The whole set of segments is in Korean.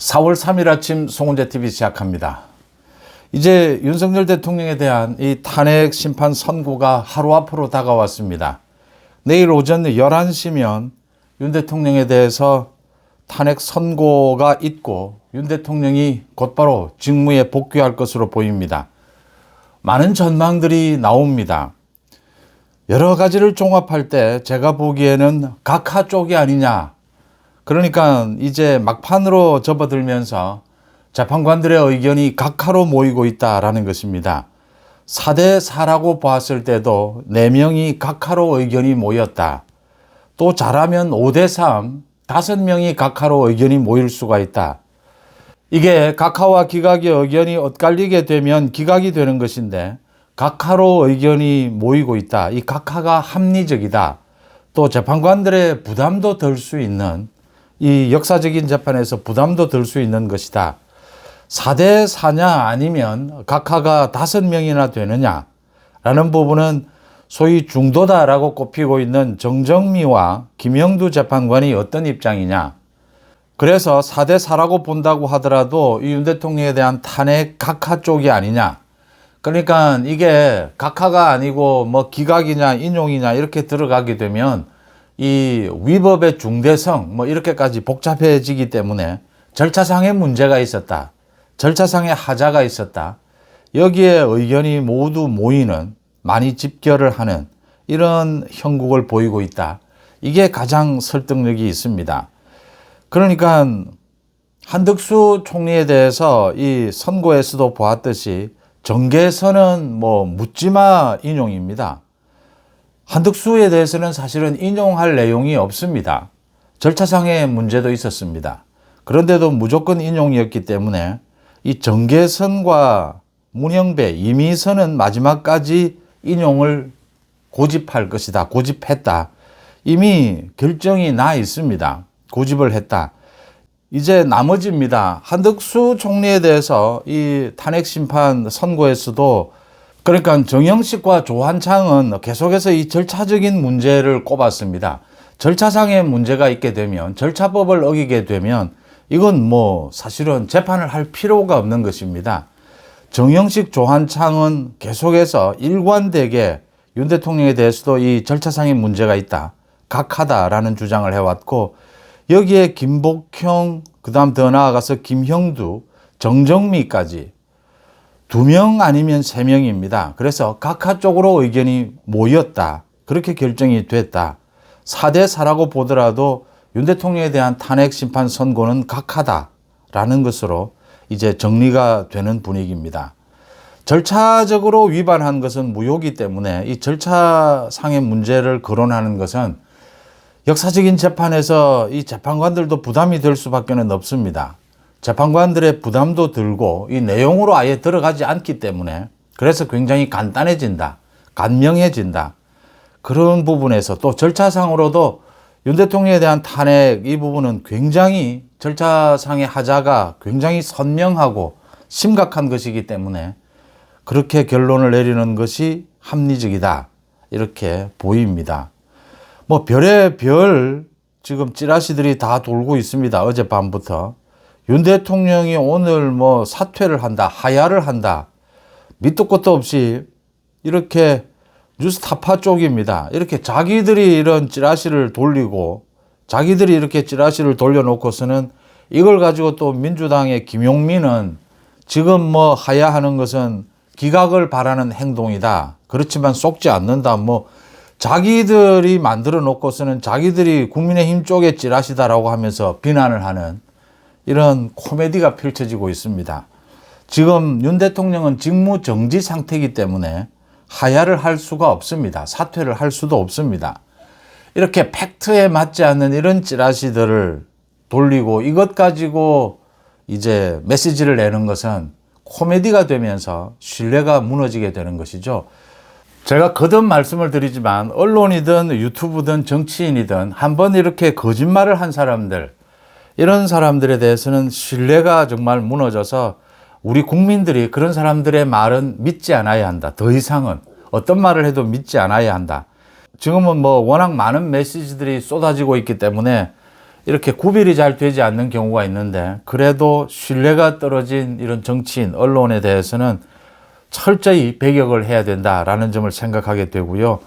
4월 3일 아침 송은재 TV 시작합니다. 이제 윤석열 대통령에 대한 이 탄핵 심판 선고가 하루 앞으로 다가왔습니다. 내일 오전 11시면 윤 대통령에 대해서 탄핵 선고가 있고 윤 대통령이 곧바로 직무에 복귀할 것으로 보입니다. 많은 전망들이 나옵니다. 여러 가지를 종합할 때 제가 보기에는 각하 쪽이 아니냐. 그러니까 이제 막판으로 접어들면서 재판관들의 의견이 각하로 모이고 있다라는 것입니다. 4대 4라고 봤을 때도 4명이 각하로 의견이 모였다. 또 잘하면 5대 3, 5명이 각하로 의견이 모일 수가 있다. 이게 각하와 기각의 의견이 엇갈리게 되면 기각이 되는 것인데 각하로 의견이 모이고 있다. 이 각하가 합리적이다. 또 재판관들의 부담도 덜 수 있는 이 역사적인 재판에서 부담도 덜 수 있는 것이다. 4대 4냐 아니면 각하가 5명이나 되느냐 라는 부분은 소위 중도다라고 꼽히고 있는 정정미와 김영두 재판관이 어떤 입장이냐. 그래서 4대 4라고 본다고 하더라도 이 윤 대통령에 대한 탄핵 각하 쪽이 아니냐. 그러니까 이게 각하가 아니고 뭐 기각이냐 인용이냐 이렇게 들어가게 되면 이 위법의 중대성 뭐 이렇게까지 복잡해지기 때문에 절차상의 문제가 있었다. 절차상의 하자가 있었다. 여기에 의견이 모두 모이는 많이 집결을 하는 이런 형국을 보이고 있다. 이게 가장 설득력이 있습니다. 그러니까 한덕수 총리에 대해서 이 선고에서도 보았듯이 정계선은 뭐 묻지마 인용입니다. 한덕수에 대해서는 사실은 인용할 내용이 없습니다. 절차상의 문제도 있었습니다. 그런데도 무조건 인용이었기 때문에 이 정계선과 문영배, 이미선은 마지막까지 인용을 고집할 것이다. 고집했다. 이미 결정이 나 있습니다. 고집을 했다. 이제 나머지입니다. 한덕수 총리에 대해서 이 탄핵 심판 선고에서도 그러니까 정영식과 조한창은 계속해서 이 절차적인 문제를 꼽았습니다. 절차상의 문제가 있게 되면 절차법을 어기게 되면 이건 뭐 사실은 재판을 할 필요가 없는 것입니다. 정영식, 조한창은 계속해서 일관되게 윤 대통령에 대해서도 이 절차상의 문제가 있다. 각하다라는 주장을 해왔고 여기에 김복형, 그 다음 더 나아가서 김형두, 정정미까지 2명 아니면 3명입니다. 그래서 각하 쪽으로 의견이 모였다. 그렇게 결정이 됐다. 4대 4라고 보더라도 윤 대통령에 대한 탄핵 심판 선고는 각하다라는 것으로 이제 정리가 되는 분위기입니다. 절차적으로 위반한 것은 무효이기 때문에 이 절차상의 문제를 거론하는 것은 역사적인 재판에서 이 재판관들도 부담이 될 수밖에 없습니다. 재판관들의 부담도 들고 이 내용으로 아예 들어가지 않기 때문에 그래서 굉장히 간단해진다. 간명해진다. 그런 부분에서 또 절차상으로도 윤 대통령에 대한 탄핵 이 부분은 굉장히 절차상의 하자가 굉장히 선명하고 심각한 것이기 때문에 그렇게 결론을 내리는 것이 합리적이다. 이렇게 보입니다. 뭐 별의 별 지금 찌라시들이 다 돌고 있습니다. 어젯밤부터. 윤 대통령이 오늘 뭐 사퇴를 한다. 하야를 한다. 밑도 끝도 없이 이렇게 뉴스타파 쪽입니다. 이렇게 자기들이 이런 찌라시를 돌리고 자기들이 이렇게 찌라시를 돌려놓고서는 이걸 가지고 또 민주당의 김용민은 지금 뭐 하야하는 것은 기각을 바라는 행동이다. 그렇지만 속지 않는다. 뭐 자기들이 만들어 놓고서는 자기들이 국민의힘 쪽의 찌라시다라고 하면서 비난을 하는 이런 코미디가 펼쳐지고 있습니다. 지금 윤 대통령은 직무 정지 상태이기 때문에 하야를 할 수가 없습니다. 사퇴를 할 수도 없습니다. 이렇게 팩트에 맞지 않는 이런 찌라시들을 돌리고 이것 가지고 이제 메시지를 내는 것은 코미디가 되면서 신뢰가 무너지게 되는 것이죠. 제가 거듭 말씀을 드리지만 언론이든 유튜브든 정치인이든 한번 이렇게 거짓말을 한 사람들 이런 사람들에 대해서는 신뢰가 정말 무너져서 우리 국민들이 그런 사람들의 말은 믿지 않아야 한다. 더 이상은 어떤 말을 해도 믿지 않아야 한다. 지금은 뭐 워낙 많은 메시지들이 쏟아지고 있기 때문에 이렇게 구별이 잘 되지 않는 경우가 있는데, 그래도 신뢰가 떨어진 이런 정치인, 언론에 대해서는 철저히 배격을 해야 된다라는 점을 생각하게 되고요.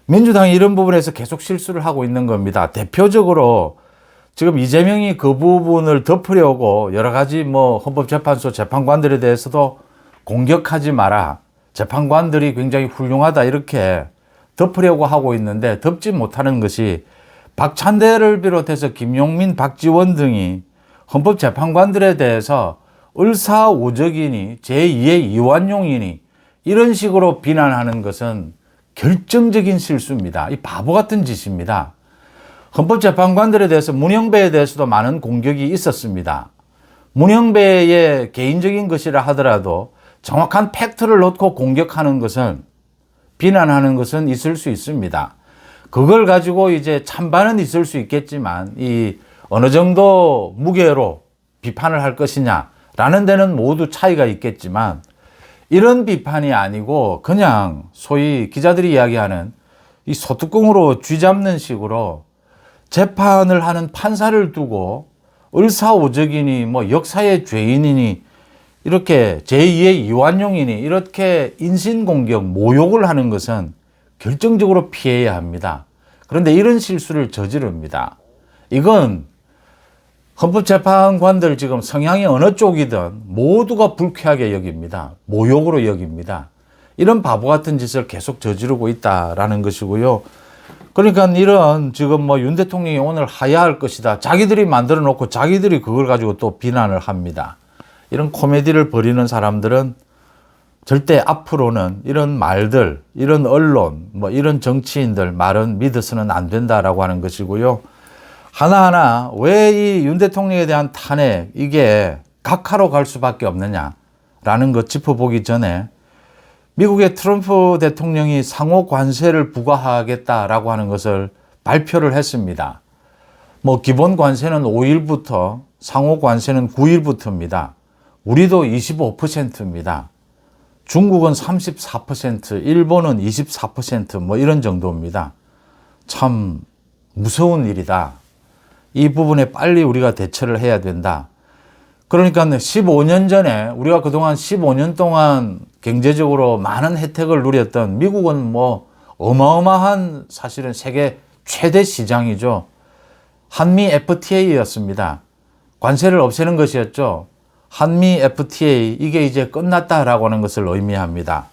민주당이 이런 부분에서 계속 실수를 하고 있는 겁니다. 대표적으로 지금 이재명이 그 부분을 덮으려고 여러 가지 헌법재판소 재판관들에 대해서도 공격하지 마라, 재판관들이 굉장히 훌륭하다, 이렇게 덮으려고 하고 있는데, 덮지 못하는 것이 박찬대를 비롯해서 김용민, 박지원 등이 헌법재판관들에 대해서 을사오적이니 제2의 이완용이니 이런 식으로 비난하는 것은 결정적인 실수입니다. 이 바보 같은 짓입니다. 헌법재판관들에 대해서 문영배에 대해서도 많은 공격이 있었습니다. 문영배의 개인적인 것이라 하더라도 정확한 팩트를 놓고 공격하는 것은, 비난하는 것은 있을 수 있습니다. 그걸 가지고 이제 찬반은 있을 수 있겠지만 이 어느 정도 무게로 비판을 할 것이냐라는 데는 모두 차이가 있겠지만, 이런 비판이 아니고 그냥 소위 기자들이 이야기하는 이 소뚜껑으로 쥐 잡는 식으로 재판을 하는 판사를 두고 을사오적이니 역사의 죄인이니 이렇게 제2의 이완용이니 이렇게 인신공격, 모욕을 하는 것은 결정적으로 피해야 합니다. 그런데 이런 실수를 저지릅니다. 이건 헌법재판관들 지금 성향이 어느 쪽이든 모두가 불쾌하게 여깁니다. 모욕으로 여깁니다. 이런 바보 같은 짓을 계속 저지르고 있다라는 것이고요. 그러니까 이런 지금 윤 대통령이 오늘 하야할 것이다, 자기들이 만들어 놓고 자기들이 그걸 가지고 또 비난을 합니다. 이런 코미디를 벌이는 사람들은 절대 앞으로는 이런 말들, 이런 언론, 이런 정치인들 말은 믿어서는 안 된다라고 하는 것이고요. 하나하나 왜 이 윤 대통령에 대한 탄핵, 이게 각하로 갈 수밖에 없느냐라는 것 짚어보기 전에, 미국의 트럼프 대통령이 상호 관세를 부과하겠다라고 하는 것을 발표를 했습니다. 기본 관세는 5일부터, 상호 관세는 9일부터입니다. 우리도 25%입니다. 중국은 34%, 일본은 24%, 이런 정도입니다. 참 무서운 일이다. 이 부분에 빨리 우리가 대처를 해야 된다. 그러니까 15년 전에 우리가 그동안 15년 동안 경제적으로 많은 혜택을 누렸던 미국은 어마어마한, 사실은 세계 최대 시장이죠. 한미 FTA였습니다. 관세를 없애는 것이었죠. 한미 FTA, 이게 이제 끝났다라고 하는 것을 의미합니다.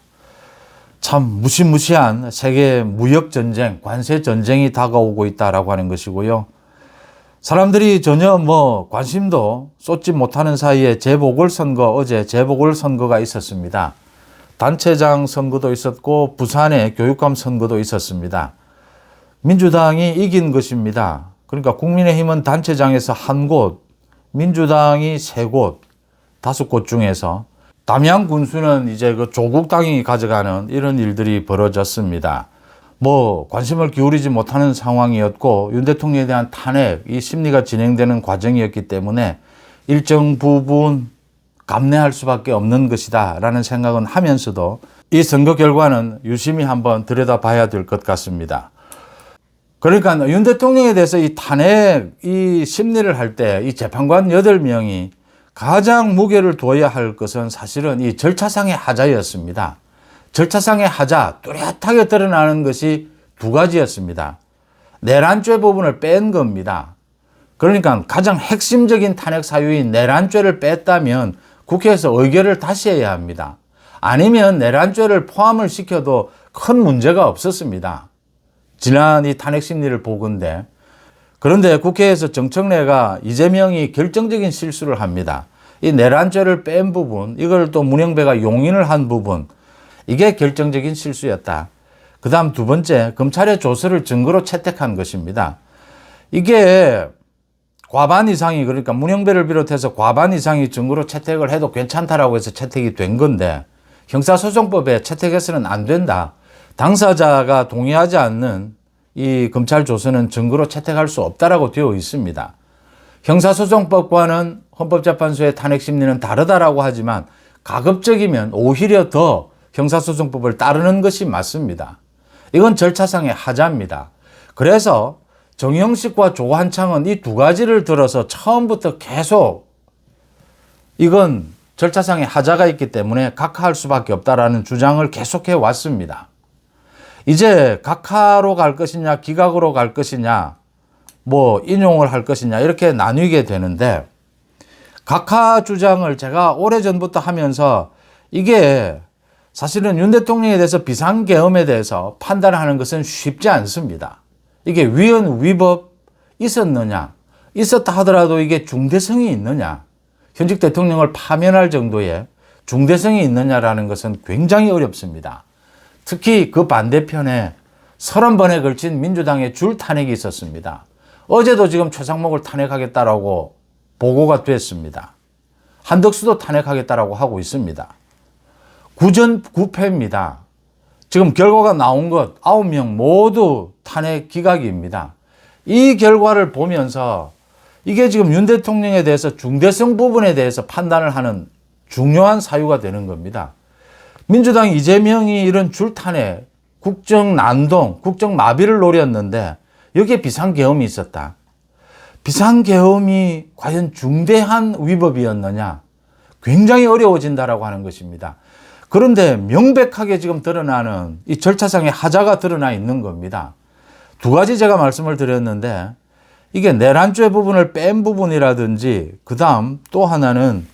참 무시무시한 세계 무역 전쟁, 관세 전쟁이 다가오고 있다라고 하는 것이고요. 사람들이 전혀 관심도 쏟지 못하는 사이에 재보궐선거, 어제 재보궐선거가 있었습니다. 단체장 선거도 있었고 부산에 교육감 선거도 있었습니다. 민주당이 이긴 것입니다. 그러니까 국민의힘은 단체장에서 1곳, 민주당이 3곳, 5곳 중에서 담양 군수는 이제 그 조국 당이 가져가는 이런 일들이 벌어졌습니다. 관심을 기울이지 못하는 상황이었고, 윤 대통령에 대한 탄핵, 이 심리가 진행되는 과정이었기 때문에 일정 부분 감내할 수밖에 없는 것이다 라는 생각은 하면서도 이 선거 결과는 유심히 한번 들여다봐야 될 것 같습니다. 그러니까 윤 대통령에 대해서 이 탄핵, 이 심리를 할 때 이 재판관 8명이 가장 무게를 둬야 할 것은 사실은 이 절차상의 하자였습니다. 절차상의 하자, 뚜렷하게 드러나는 것이 2가지였습니다. 내란죄 부분을 뺀 겁니다. 그러니까 가장 핵심적인 탄핵 사유인 내란죄를 뺐다면 국회에서 의결을 다시 해야 합니다. 아니면 내란죄를 포함을 시켜도 큰 문제가 없었습니다. 지난 이 탄핵 심리를 보건대. 그런데 국회에서 정청래가 이재명이 결정적인 실수를 합니다. 이 내란죄를 뺀 부분, 이걸 또 문영배가 용인을 한 부분, 이게 결정적인 실수였다. 그 다음 2번째, 검찰의 조서를 증거로 채택한 것입니다. 이게 과반 이상이, 그러니까 문영배를 비롯해서 과반 이상이 증거로 채택을 해도 괜찮다라고 해서 채택이 된 건데, 형사소송법에 채택해서는 안 된다. 당사자가 동의하지 않는 이 검찰 조서는 증거로 채택할 수 없다라고 되어 있습니다. 형사소송법과는 헌법재판소의 탄핵 심리는 다르다라고 하지만 가급적이면 오히려 더 형사소송법을 따르는 것이 맞습니다. 이건 절차상의 하자입니다. 그래서 정영식과 조한창은 이 두 가지를 들어서 처음부터 계속 이건 절차상의 하자가 있기 때문에 각하할 수밖에 없다라는 주장을 계속해 왔습니다. 이제 각하로 갈 것이냐 기각으로 갈 것이냐 뭐 인용을 할 것이냐 이렇게 나뉘게 되는데, 각하 주장을 제가 오래전부터 하면서 이게 사실은 윤 대통령에 대해서 비상계엄에 대해서 판단하는 것은 쉽지 않습니다. 이게 위헌 위법 있었느냐, 있었다 하더라도 이게 중대성이 있느냐, 현직 대통령을 파면할 정도의 중대성이 있느냐라는 것은 굉장히 어렵습니다. 특히 그 반대편에 30번에 걸친 민주당의 줄 탄핵이 있었습니다. 어제도 지금 최상목을 탄핵하겠다라고 보고가 됐습니다. 한덕수도 탄핵하겠다라고 하고 있습니다. 구전구패입니다. 지금 결과가 나온 것 9명 모두 탄핵 기각입니다. 이 결과를 보면서 이게 지금 윤 대통령에 대해서 중대성 부분에 대해서 판단을 하는 중요한 사유가 되는 겁니다. 민주당 이재명이 이런 줄탄핵, 국정난동, 국정마비를 노렸는데 여기에 비상계엄이 있었다. 비상계엄이 과연 중대한 위법이었느냐? 굉장히 어려워진다라고 하는 것입니다. 그런데 명백하게 지금 드러나는 이 절차상의 하자가 드러나 있는 겁니다. 두 가지 제가 말씀을 드렸는데, 이게 내란죄 부분을 뺀 부분이라든지, 그 다음 또 하나는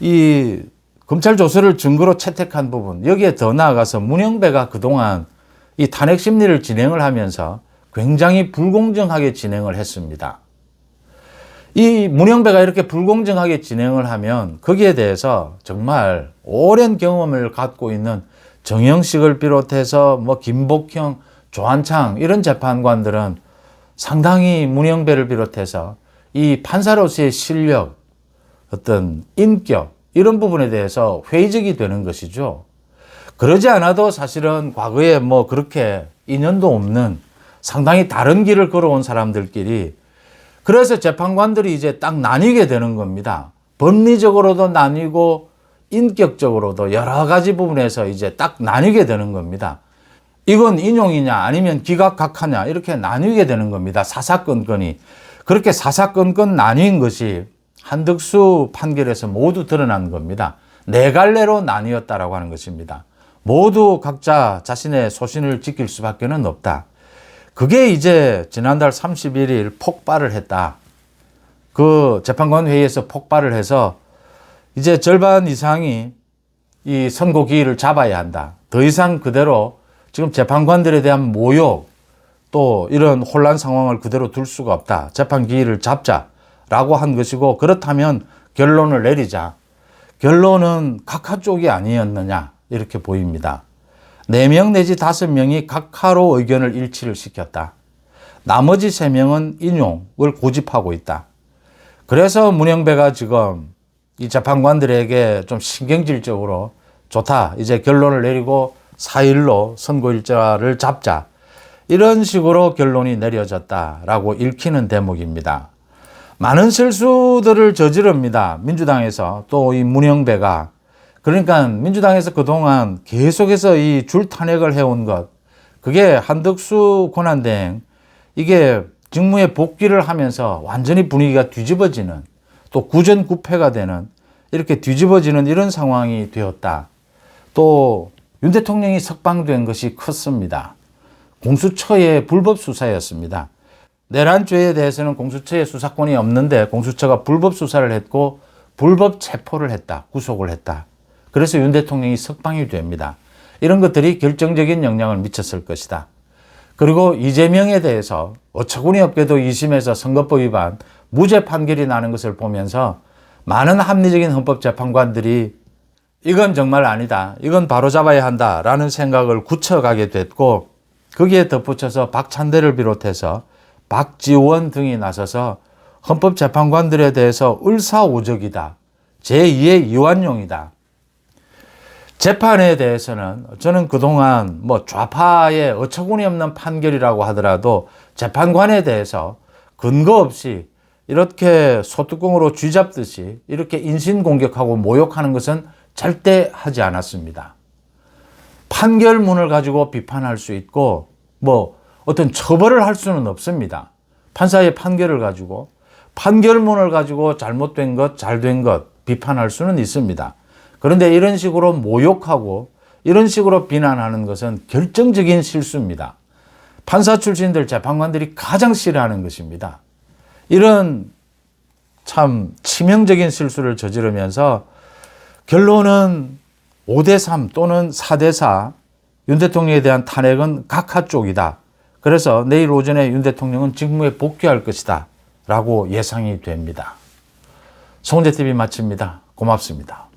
이 검찰 조서를 증거로 채택한 부분, 여기에 더 나아가서 문영배가 그동안 이 탄핵 심리를 진행을 하면서 굉장히 불공정하게 진행을 했습니다. 이 문영배가 이렇게 불공정하게 진행을 하면 거기에 대해서 정말 오랜 경험을 갖고 있는 정영식을 비롯해서 뭐 김복형, 조한창 이런 재판관들은 상당히 문영배를 비롯해서 이 판사로서의 실력, 어떤 인격 이런 부분에 대해서 회의적이 되는 것이죠. 그러지 않아도 사실은 과거에 뭐 그렇게 인연도 없는 상당히 다른 길을 걸어온 사람들끼리, 그래서 재판관들이 이제 딱 나뉘게 되는 겁니다. 법리적으로도 나뉘고 인격적으로도 여러 가지 부분에서 이제 딱 나뉘게 되는 겁니다. 이건 인용이냐 아니면 기각각하냐 이렇게 나뉘게 되는 겁니다. 사사건건이. 그렇게 사사건건 나뉜 것이 한덕수 판결에서 모두 드러난 겁니다. 네 갈래로 나뉘었다라고 하는 것입니다. 모두 각자 자신의 소신을 지킬 수밖에 없다. 그게 이제 지난달 31일 폭발을 했다. 그 재판관 회의에서 폭발을 해서 이제 절반 이상이 이 선고 기일을 잡아야 한다. 더 이상 그대로 지금 재판관들에 대한 모욕 또 이런 혼란 상황을 그대로 둘 수가 없다. 재판 기일을 잡자라고 한 것이고, 그렇다면 결론을 내리자. 결론은 각하 쪽이 아니었느냐 이렇게 보입니다. 4명 내지 5명이 각하로 의견을 일치를 시켰다. 나머지 3명은 인용을 고집하고 있다. 그래서 문영배가 지금 이 재판관들에게 좀 신경질적으로 좋다, 이제 결론을 내리고 4일로 선고일자를 잡자, 이런 식으로 결론이 내려졌다라고 읽히는 대목입니다. 많은 실수들을 저지릅니다. 민주당에서 또 이 문영배가. 그러니까 민주당에서 그동안 계속해서 이 줄 탄핵을 해온 것, 그게 한덕수 권한대행 이게 직무에 복귀를 하면서 완전히 분위기가 뒤집어지는, 또 구전구패가 되는, 이렇게 뒤집어지는 이런 상황이 되었다. 또 윤 대통령이 석방된 것이 컸습니다. 공수처의 불법 수사였습니다. 내란죄에 대해서는 공수처의 수사권이 없는데 공수처가 불법 수사를 했고 불법 체포를 했다. 구속을 했다. 그래서 윤 대통령이 석방이 됩니다. 이런 것들이 결정적인 영향을 미쳤을 것이다. 그리고 이재명에 대해서 어처구니없게도 2심에서 선거법 위반 무죄 판결이 나는 것을 보면서 많은 합리적인 헌법재판관들이 이건 정말 아니다, 이건 바로잡아야 한다라는 생각을 굳혀가게 됐고, 거기에 덧붙여서 박찬대를 비롯해서 박지원 등이 나서서 헌법재판관들에 대해서 을사오적이다, 제2의 이완용이다. 재판에 대해서는 저는 그동안 뭐 좌파의 어처구니 없는 판결이라고 하더라도 재판관에 대해서 근거 없이 이렇게 소뚜껑으로 쥐잡듯이 이렇게 인신공격하고 모욕하는 것은 절대 하지 않았습니다. 판결문을 가지고 비판할 수 있고 뭐 어떤 처벌을 할 수는 없습니다. 판사의 판결을 가지고, 판결문을 가지고 잘못된 것, 잘된 것 비판할 수는 있습니다. 그런데 이런 식으로 모욕하고 이런 식으로 비난하는 것은 결정적인 실수입니다. 판사 출신들, 재판관들이 가장 싫어하는 것입니다. 이런 참 치명적인 실수를 저지르면서 결론은 5대3 또는 4대4 윤 대통령에 대한 탄핵은 각하 쪽이다. 그래서 내일 오전에 윤 대통령은 직무에 복귀할 것이다 라고 예상이 됩니다. 송은재TV 마칩니다. 고맙습니다.